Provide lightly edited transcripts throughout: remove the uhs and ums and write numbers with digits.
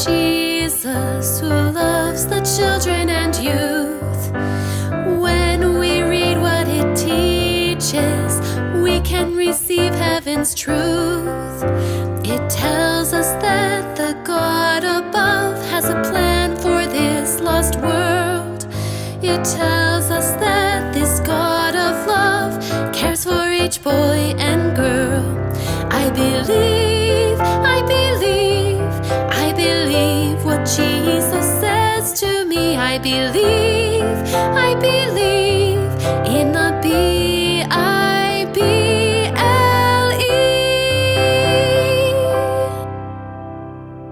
Jesus who loves the children and youth. When we read what it teaches, we can receive heaven's truth. It tells us that the God above has a plan for this lost world. It tells us that this God of love cares for each boy and girl. I believe what Jesus says to me. I believe in the Bible.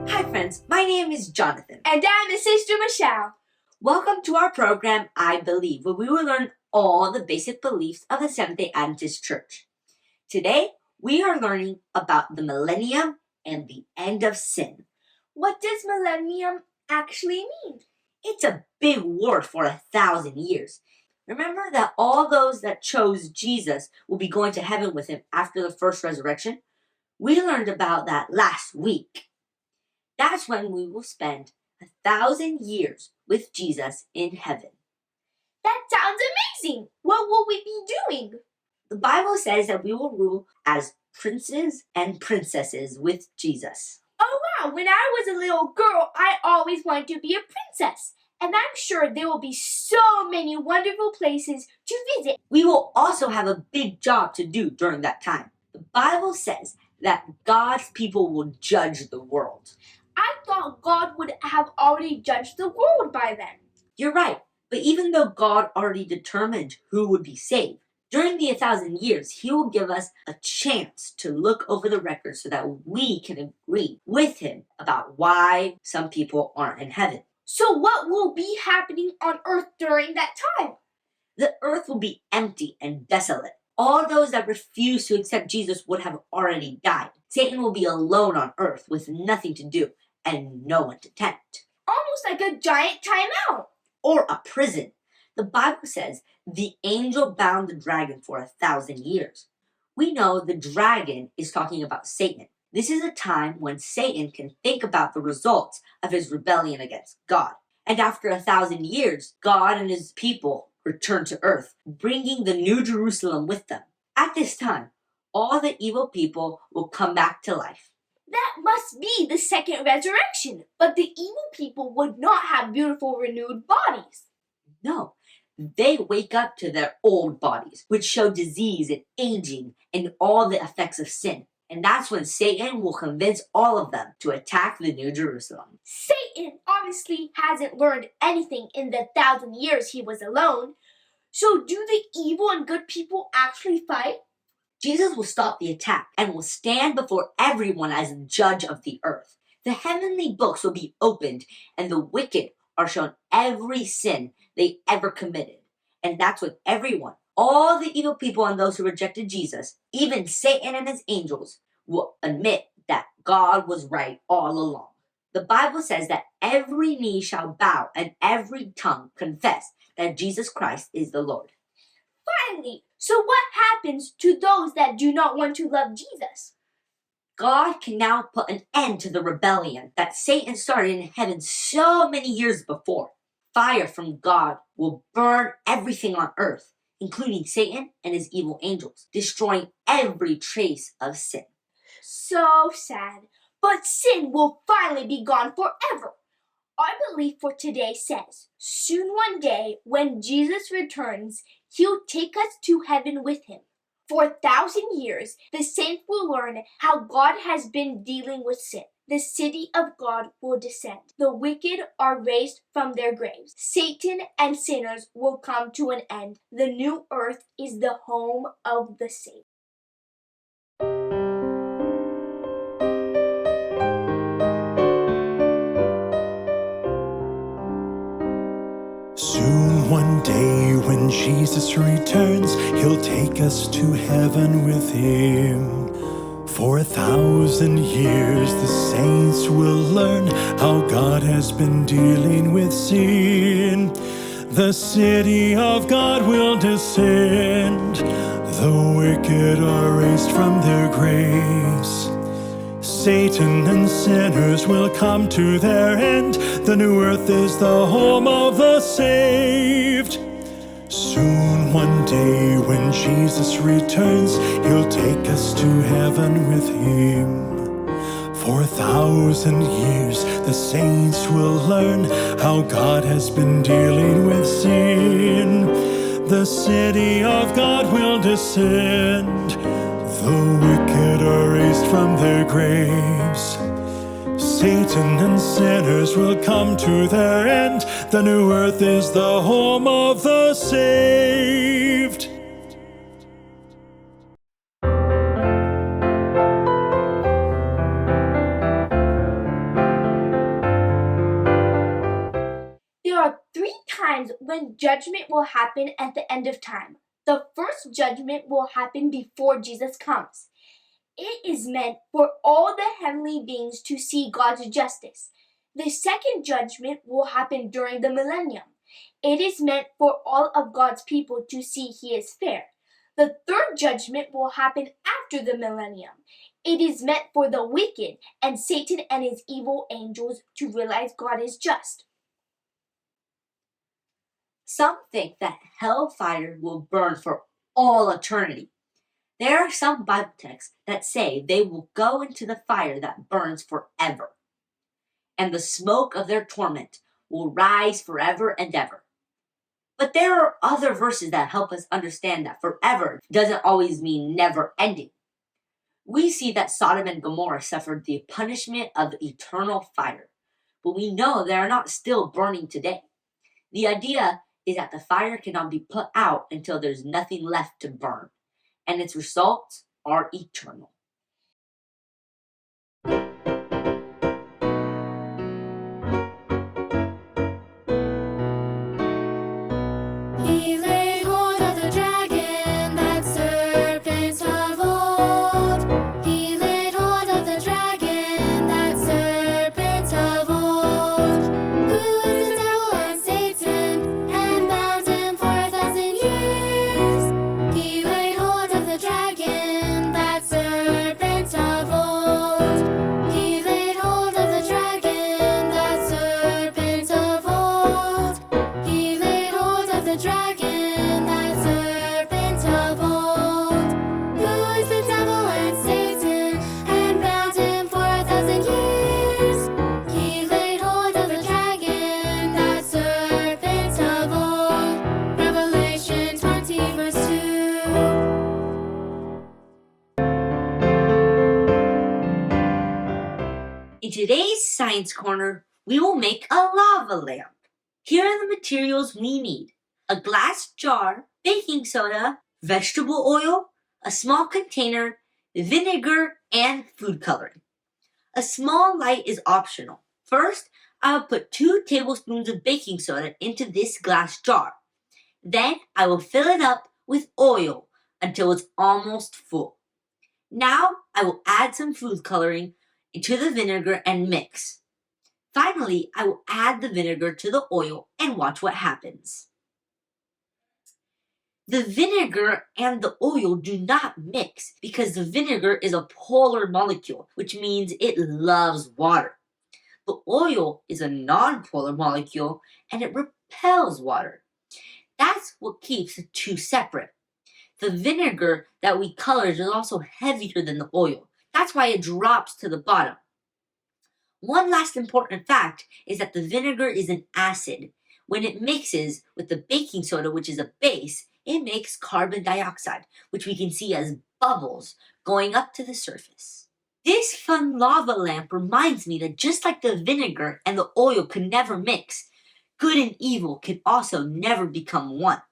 Hi friends, my name is Jonathan. And I'm his sister Michelle. Welcome to our program, I Believe, where we will learn all the basic beliefs of the Seventh-day Adventist Church. Today, we are learning about the Millennium and the end of sin. What does millennium actually mean? It's a big word for 1,000 years. Remember that all those that chose Jesus will be going to heaven with him after the first resurrection? We learned about that last week. That's when we will spend 1,000 years with Jesus in heaven. That sounds amazing! What will we be doing? The Bible says that we will rule as princes and princesses with Jesus. Oh wow, when I was a little girl, I always wanted to be a princess. And I'm sure there will be so many wonderful places to visit. We will also have a big job to do during that time. The Bible says that God's people will judge the world. I thought God would have already judged the world by then. You're right, but even though God already determined who would be saved, during the 1,000 years, he will give us a chance to look over the record so that we can agree with him about why some people aren't in heaven. So what will be happening on earth during that time? The earth will be empty and desolate. All those that refuse to accept Jesus would have already died. Satan will be alone on earth with nothing to do and no one to tempt. Almost like a giant timeout. Or a prison. The Bible says the angel bound the dragon for 1,000 years. We know the dragon is talking about Satan. This is a time when Satan can think about the results of his rebellion against God. And after 1,000 years, God and his people return to earth, bringing the New Jerusalem with them. At this time, all the evil people will come back to life. That must be the second resurrection. But the evil people would not have beautiful renewed bodies. No, they wake up to their old bodies, which show disease and aging and all the effects of sin. And that's when Satan will convince all of them to attack the New Jerusalem. Satan obviously hasn't learned anything in the 1,000 years he was alone. So do the evil and good people actually fight? Jesus will stop the attack and will stand before everyone as judge of the earth. The heavenly books will be opened and the wicked are shown every sin they ever committed. And that's when everyone, all the evil people and those who rejected Jesus, even Satan and his angels, will admit that God was right all along. The Bible says that every knee shall bow and every tongue confess that Jesus Christ is the Lord. Finally, so what happens to those that do not want to love Jesus? God can now put an end to the rebellion that Satan started in heaven so many years before. Fire from God will burn everything on earth, including Satan and his evil angels, destroying every trace of sin. So sad. But sin will finally be gone forever. Our belief for today says, soon one day, when Jesus returns, he'll take us to heaven with him. For 1,000 years, the saints will learn how God has been dealing with sin. The city of God will descend. The wicked are raised from their graves. Satan and sinners will come to an end. The new earth is the home of the saints. Soon one day when Jesus returns, he'll take us to heaven with him. For 1,000 years the saints will learn how God has been dealing with sin. The city of God will descend. The wicked are raised from their graves. Satan and sinners will come to their end. The new earth is the home of the saved. Soon one day when Jesus returns, he'll take us to heaven with him. For 1,000 years the saints will learn how God has been dealing with sin. The city of God will descend. The wicked are raised from their graves. Satan and sinners will come to their end. The new earth is the home of the saved. There are 3 times when judgment will happen at the end of time. The first judgment will happen before Jesus comes. It is meant for all the heavenly beings to see God's justice. The second judgment will happen during the millennium. It is meant for all of God's people to see he is fair. The third judgment will happen after the millennium. It is meant for the wicked and Satan and his evil angels to realize God is just. Some think that hellfire will burn for all eternity. There are some Bible texts that say they will go into the fire that burns forever, and the smoke of their torment will rise forever and ever. But there are other verses that help us understand that forever doesn't always mean never ending. We see that Sodom and Gomorrah suffered the punishment of eternal fire, but we know they are not still burning today. The idea is that the fire cannot be put out until there's nothing left to burn, and its results are eternal. He laid hold of the dragon, that serpent of old. He laid hold of the dragon, that serpent of old. Who is the devil and Satan, and bound him for 1,000 years. He laid hold of the dragon, that serpent of old. He laid hold of the dragon, that serpent of old. He laid hold of the dragon, that serpent of old. Who is the devil and Satan, and bound him for 1,000 years. He laid hold of the dragon, that serpent of old. Revelation 20 verse 2. In today's Science Corner, we will make a lava lamp. Here are the materials we need: a glass jar, baking soda, vegetable oil, a small container, vinegar, and food coloring. A small light is optional. First, I will put 2 tablespoons of baking soda into this glass jar. Then I will fill it up with oil until it's almost full. Now I will add some food coloring into the vinegar and mix. Finally, I will add the vinegar to the oil and watch what happens. The vinegar and the oil do not mix because the vinegar is a polar molecule, which means it loves water. The oil is a non-polar molecule and it repels water. That's what keeps the two separate. The vinegar that we colored is also heavier than the oil. That's why it drops to the bottom. One last important fact is that the vinegar is an acid. When it mixes with the baking soda, which is a base, it makes carbon dioxide, which we can see as bubbles going up to the surface. This fun lava lamp reminds me that just like the vinegar and the oil could never mix, good and evil can also never become one.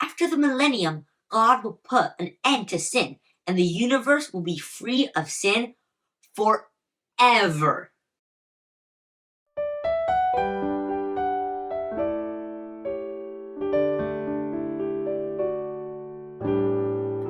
After the millennium, God will put an end to sin, and the universe will be free of sin forever.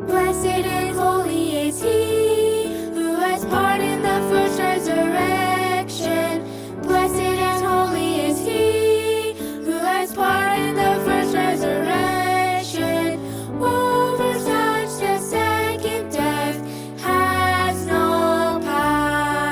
Blessed and holy is he who has part in the first resurrection. Blessed and holy is he who has part in the first resurrection. Over such the second death has no power.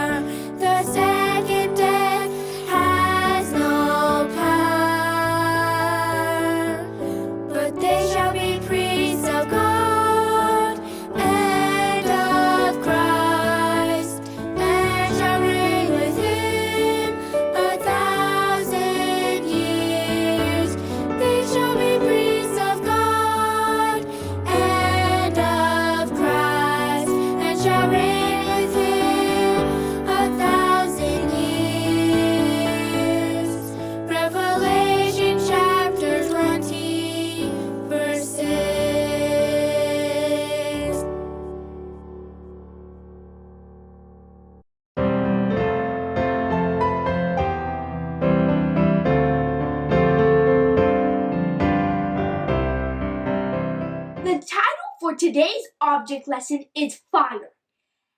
for today's object lesson is fire.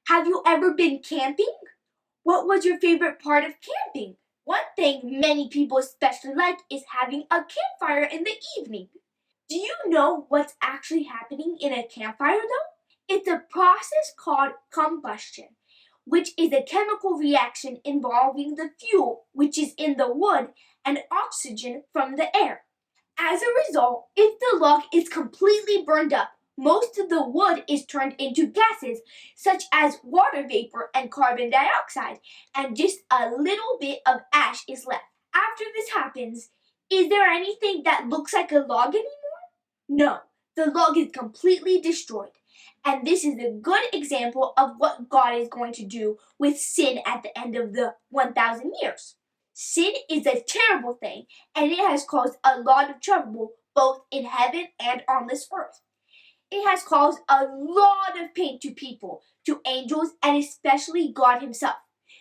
Have you ever been camping? What was your favorite part of camping? One thing many people especially like is having a campfire in the evening. Do you know what's actually happening in a campfire though? It's a process called combustion, which is a chemical reaction involving the fuel, which is in the wood, and oxygen from the air. As a result, if the log is completely burned up, most of the wood is turned into gases such as water vapor and carbon dioxide, and just a little bit of ash is left. After this happens, is there anything that looks like a log anymore? No, the log is completely destroyed. And this is a good example of what God is going to do with sin at the end of the 1,000 years. Sin is a terrible thing, and it has caused a lot of trouble both in heaven and on this earth. It has caused a lot of pain to people, to angels, and especially God himself.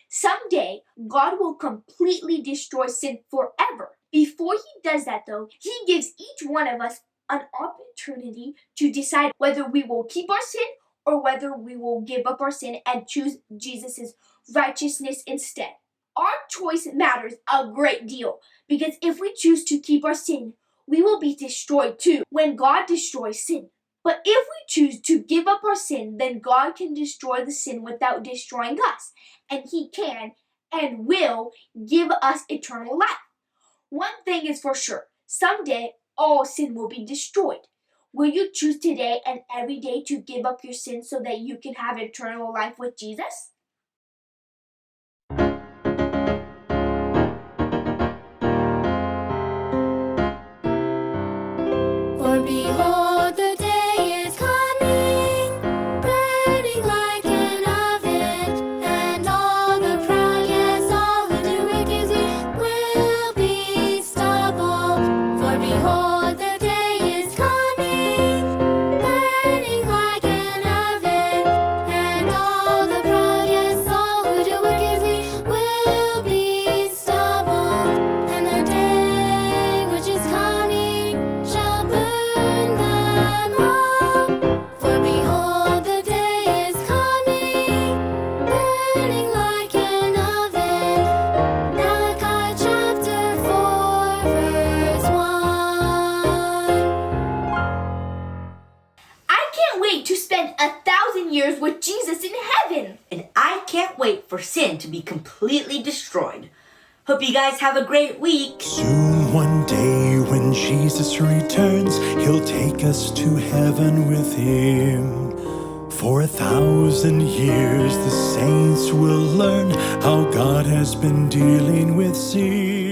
Someday, God will completely destroy sin forever. Before he does that though, he gives each one of us an opportunity to decide whether we will keep our sin or whether we will give up our sin and choose Jesus' righteousness instead. Our choice matters a great deal because if we choose to keep our sin, we will be destroyed too when God destroys sin. But if we choose to give up our sin, then God can destroy the sin without destroying us, and he can and will give us eternal life. One thing is for sure, someday all sin will be destroyed. Will you choose today and every day to give up your sin so that you can have eternal life with Jesus? For behold, the day is coming, burning like an oven, and all the proud, yes, all who do wickedly will be stubble. For behold, the day is coming, burning like an oven, and all the proud, yes, all who do wickedly will be stubble. And the day which is coming shall burn them all. For behold, the day is coming, burning like an oven. Malachi chapter 4, verse 1. I can't wait to spend 1,000 years with Jesus in heaven. And I can't wait for sin to be completely destroyed. Hope you guys have a great week. Soon one day when Jesus returns, he'll take us to heaven with him. For 1,000 years the saints will learn how God has been dealing with sin.